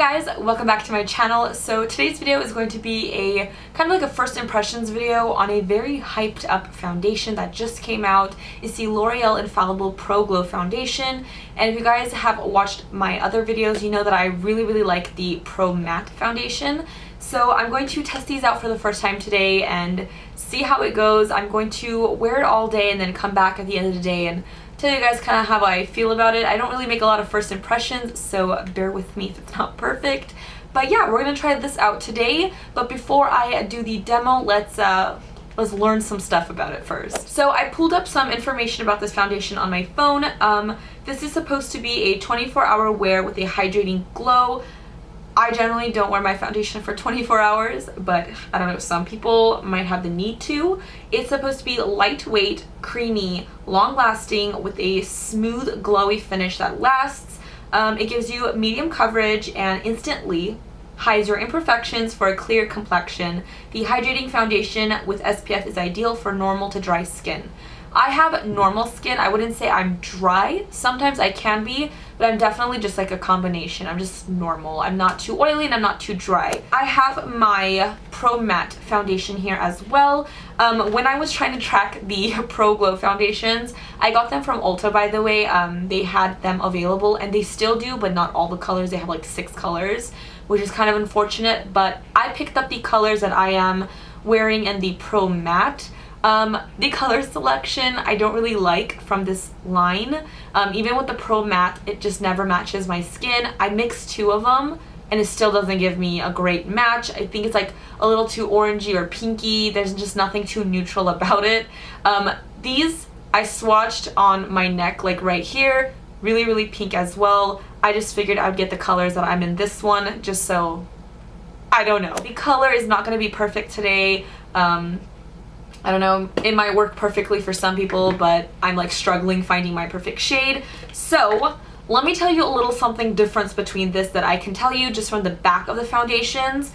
guys, welcome back to my channel. So today's video is going to be a kind of like a first impressions video on a very hyped up foundation that just came out. It's the Loreal Infallible Pro-Glow Foundation, and if you guys have watched my other videos, you know that I really like the Pro-Matte foundation. So I'm going to test these out for the first time today and see how it goes. I'm going to wear it all day and then come back at the end of the day and tell you guys kind of how I feel about it. I don't really make a lot of first impressions, so bear with me if it's not perfect. But yeah, we're gonna try this out today. But before I do the demo, let's learn some stuff about it first. So I pulled up some information about this foundation on my phone. This is supposed to be a 24-hour wear with a hydrating glow. I generally don't wear my foundation for 24 hours, but I don't know, some people might have the need to. It's supposed to be lightweight, creamy, long-lasting with a smooth, glowy finish that lasts. It gives you medium coverage and instantly hides your imperfections for a clear complexion. The hydrating foundation with SPF is ideal for normal to dry skin. I have normal skin. I wouldn't say I'm dry. Sometimes I can be, but I'm definitely just like a combination. I'm just normal. I'm not too oily and I'm not too dry. I have my Pro-Matte foundation here as well. When I was trying to track the Pro-Glow foundations, I got them from Ulta, by the way. They had them available and they still do, but not all the colors. They have like 6 colors, which is kind of unfortunate, but I picked up the colors that I am wearing in the Pro-Matte. The color selection I don't really like from this line. Even with the Pro-Matte, it just never matches my skin. I mixed 2 of them and it still doesn't give me a great match. I think it's like a little too orangey or pinky. There's just nothing too neutral about it. These I swatched on my neck, like right here, really pink as well. I just figured I'd get the colors that I'm in this one, just so, I don't know. The color is not going to be perfect today. I don't know, it might work perfectly for some people, but I'm like struggling finding my perfect shade. So let me tell you a little something difference between this that I can tell you just from the back of the foundations.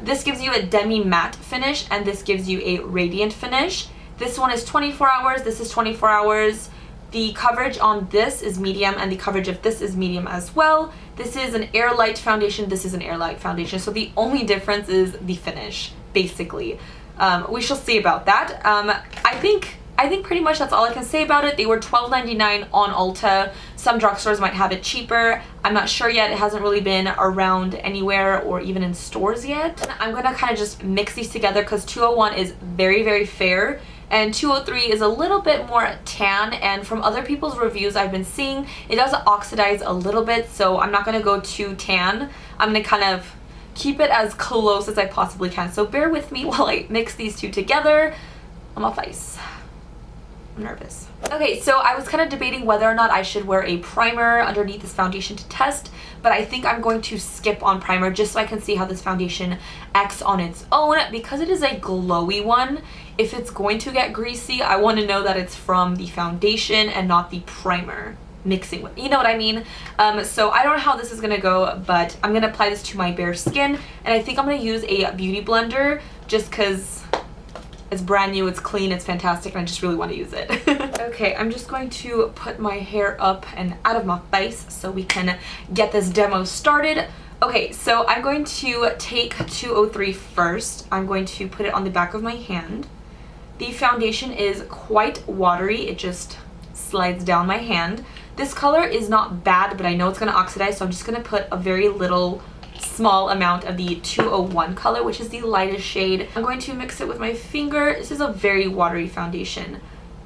This gives you a demi-matte finish and this gives you a radiant finish. This one is 24 hours, this is 24 hours. The coverage on this is medium and the coverage of this is medium as well. This is an air light foundation, this is an air light foundation. So the only difference is the finish, basically. We shall see about that. I think pretty much that's all I can say about it. They were $12.99 on Ulta. Some drugstores might have it cheaper. I'm not sure yet. It hasn't really been around anywhere or even in stores yet. I'm gonna kind of just mix these together because 201 is very fair and 203 is a little bit more tan, and from other people's reviews I've been seeing, it does oxidize a little bit, so I'm not gonna go too tan. I'm gonna kind of keep it as close as I possibly can. So bear with me while I mix these two together. I'm off ice. I'm nervous. Okay, so I was kind of debating whether or not I should wear a primer underneath this foundation to test, but I think I'm going to skip on primer just so I can see how this foundation acts on its own. Because it is a glowy one, if it's going to get greasy, I want to know that it's from the foundation and not the primer mixing with, you know what I mean? So I don't know how this is gonna go, but I'm gonna apply this to my bare skin, and I think I'm gonna use a beauty blender just because it's brand new, it's clean, it's fantastic, and I just really want to use it. Okay, I'm just going to put my hair up and out of my face so we can get this demo started. Okay, so I'm going to take 203 first. I'm going to put it on the back of my hand. The foundation is quite watery, it just slides down my hand. This color is not bad, but I know it's going to oxidize, so I'm just going to put a very little small amount of the 201 color, which is the lightest shade. I'm going to mix it with my finger. This is a very watery foundation.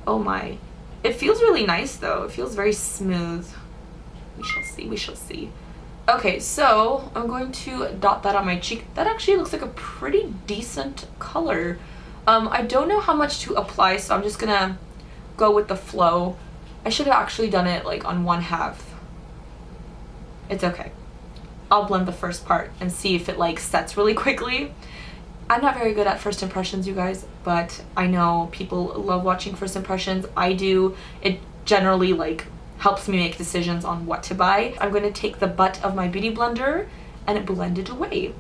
Oh my. It feels really nice though. It feels very smooth. We shall see. Okay, so I'm going to dot that on my cheek. That actually looks like a pretty decent color. I don't know how much to apply, so I'm just gonna go with the flow. I should have actually done it like on 1/2. It's okay. I'll blend the first part and see if it like sets really quickly. I'm not very good at first impressions, you guys, but I know people love watching first impressions. I do. It generally like helps me make decisions on what to buy. I'm going to take the butt of my beauty blender and blend it away.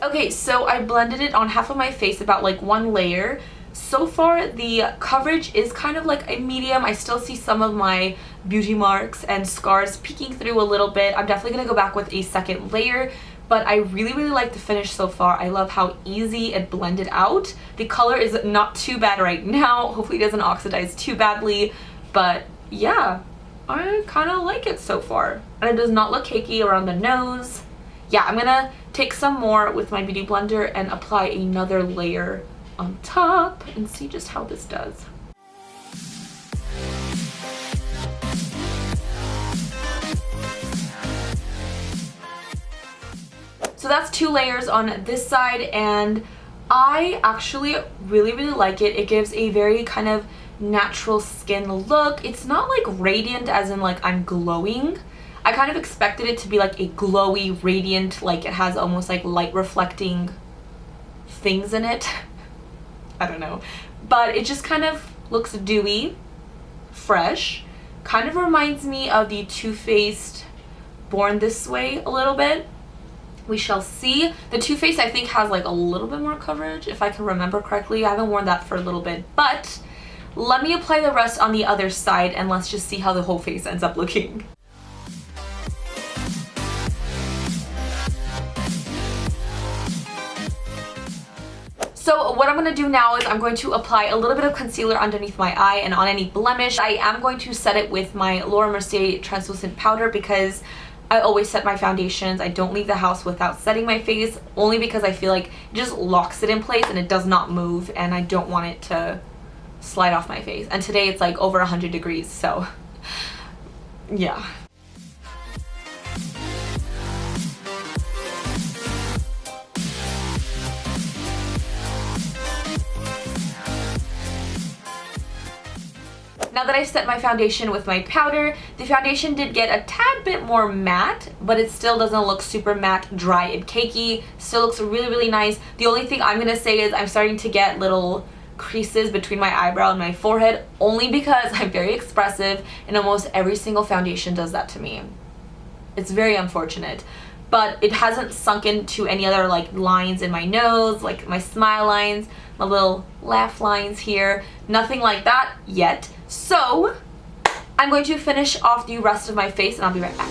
Okay, so I blended it on half of my face, about like 1 layer. So far, the coverage is kind of like a medium. I still see some of my beauty marks and scars peeking through a little bit. I'm definitely going to go back with a second layer, but I really like the finish so far. I love how easy it blended out. The color is not too bad right now. Hopefully it doesn't oxidize too badly, but yeah, I kind of like it so far. And it does not look cakey around the nose. Yeah, I'm gonna take some more with my beauty blender and apply another layer on top and see just how this does. So that's 2 layers on this side, and I actually really like it. It gives a very kind of natural skin look. It's not like radiant as in like I'm glowing. I kind of expected it to be like a glowy, radiant, like it has almost like light reflecting things in it. I don't know. But it just kind of looks dewy, fresh. Kind of reminds me of the Too Faced Born This Way a little bit. We shall see. The Too Faced I think has like a little bit more coverage if I can remember correctly. I haven't worn that for a little bit, but let me apply the rest on the other side and let's just see how the whole face ends up looking. So what I'm going to do now is I'm going to apply a little bit of concealer underneath my eye and on any blemish. I am going to set it with my Laura Mercier translucent powder because I always set my foundations. I don't leave the house without setting my face, only because I feel like it just locks it in place and it does not move, and I don't want it to slide off my face. And today it's like over 100 degrees, so yeah. Now that I set my foundation with my powder, the foundation did get a tad bit more matte, but it still doesn't look super matte, dry, and cakey. Still looks really nice. The only thing I'm gonna say is I'm starting to get little creases between my eyebrow and my forehead, only because I'm very expressive and almost every single foundation does that to me. It's very unfortunate. But it hasn't sunk into any other like lines in my nose, like my smile lines, my little laugh lines here. Nothing like that yet. So I'm going to finish off the rest of my face and I'll be right back.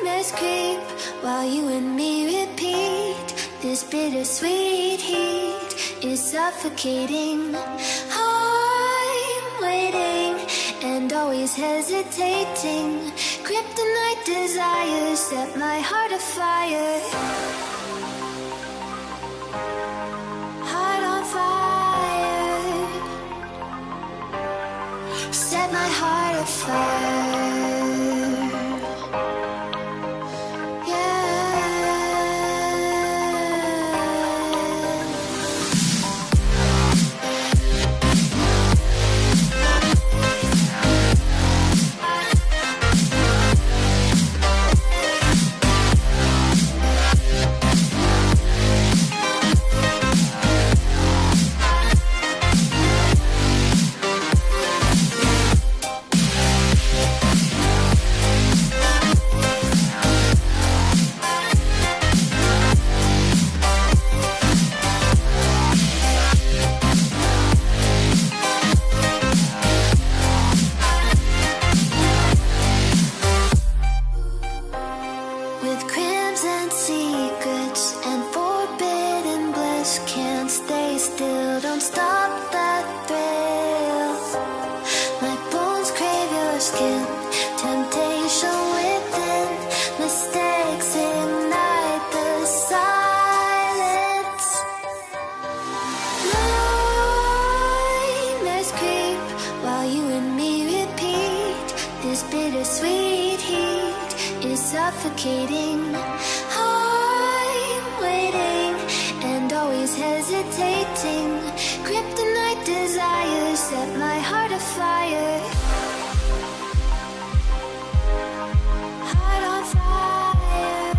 Nightmares creep while you and me repeat. This bittersweet heat is suffocating. I'm waiting and always hesitating. Kryptonite desires set my heart afire. Heart on fire. Set my heart afire. Suffocating, I'm waiting and always hesitating. Kryptonite desires set my heart afire. Heart on fire.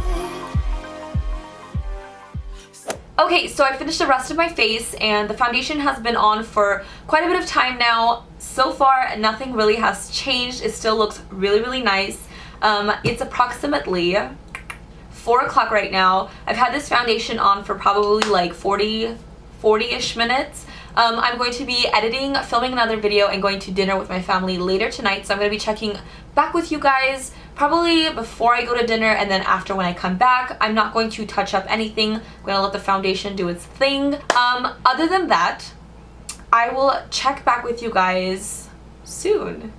Okay, so I finished the rest of my face and the foundation has been on for quite a bit of time now. So far, nothing really has changed. It still looks really nice. It's approximately 4 o'clock right now. I've had this foundation on for probably like 45 40-ish minutes. I'm going to be editing, filming another video, and going to dinner with my family later tonight, so I'm going to be checking back with you guys probably before I go to dinner and then after when I come back. I'm not going to touch up anything. I'm going to let the foundation do its thing. Other than that, I will check back with you guys soon.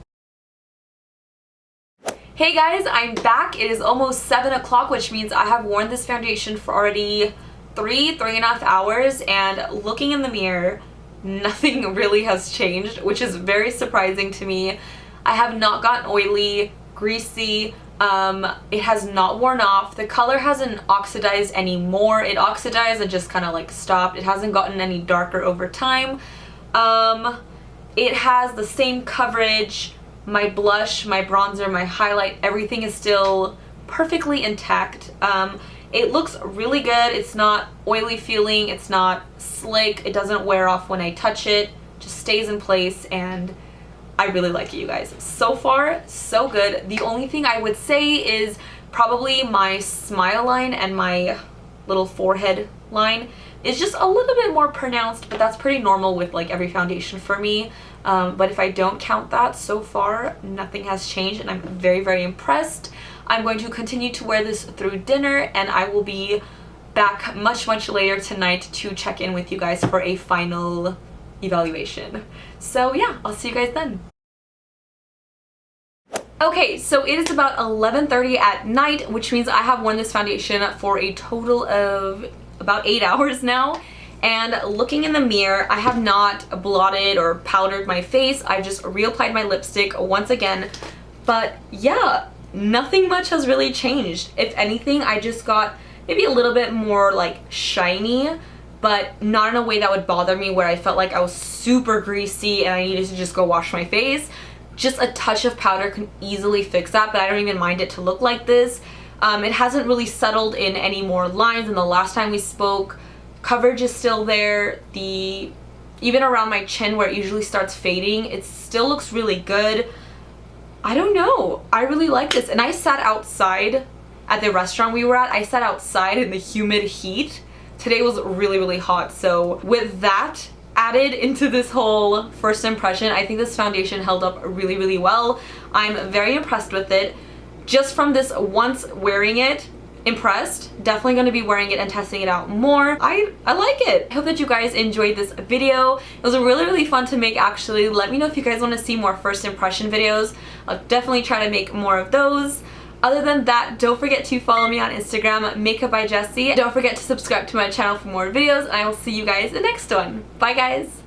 Hey guys, I'm back. It is almost 7 o'clock, which means I have worn this foundation for already 3.5 hours, and looking in the mirror, nothing really has changed, which is very surprising to me. I have not gotten oily, greasy, it has not worn off. The color hasn't oxidized anymore. It oxidized and just kind of like stopped. It hasn't gotten any darker over time. It has the same coverage. My blush, my bronzer, my highlight, everything is still perfectly intact. It looks really good. It's not oily feeling, it's not slick, it doesn't wear off when I touch it, just stays in place, and I really like it, you guys. So far, so good. The only thing I would say is probably my smile line and my little forehead line is just a little bit more pronounced, but that's pretty normal with like every foundation for me. But if I don't count that, so far nothing has changed, and I'm very, very impressed. I'm going to continue to wear this through dinner, and I will be back much later tonight to check in with you guys for a final evaluation. So yeah, I'll see you guys then. Okay, so it is about 11:30 at night, which means I have worn this foundation for a total of about 8 hours now. And looking in the mirror, I have not blotted or powdered my face. I just reapplied my lipstick once again. But yeah, nothing much has really changed. If anything, I just got maybe a little bit more like shiny, but not in a way that would bother me where I felt like I was super greasy and I needed to just go wash my face. Just a touch of powder can easily fix that, but I don't even mind it to look like this. It hasn't really settled in any more lines than the last time we spoke. Coverage is still there. Even around my chin where it usually starts fading, it still looks really good. I don't know. I really like this. And I sat outside at the restaurant we were at. I sat outside in the humid heat. Today was really hot. So with that added into this whole first impression, I think this foundation held up really well. I'm very impressed with it. Just from this once wearing it, impressed. Definitely going to be wearing it and testing it out more. I like it. I hope that you guys enjoyed this video. It was really fun to make, actually. Let me know if you guys want to see more first impression videos. I'll definitely try to make more of those. Other than that, don't forget to follow me on Instagram, Makeup by Jessie. Don't forget to subscribe to my channel for more videos, and I will see you guys in the next one. Bye guys!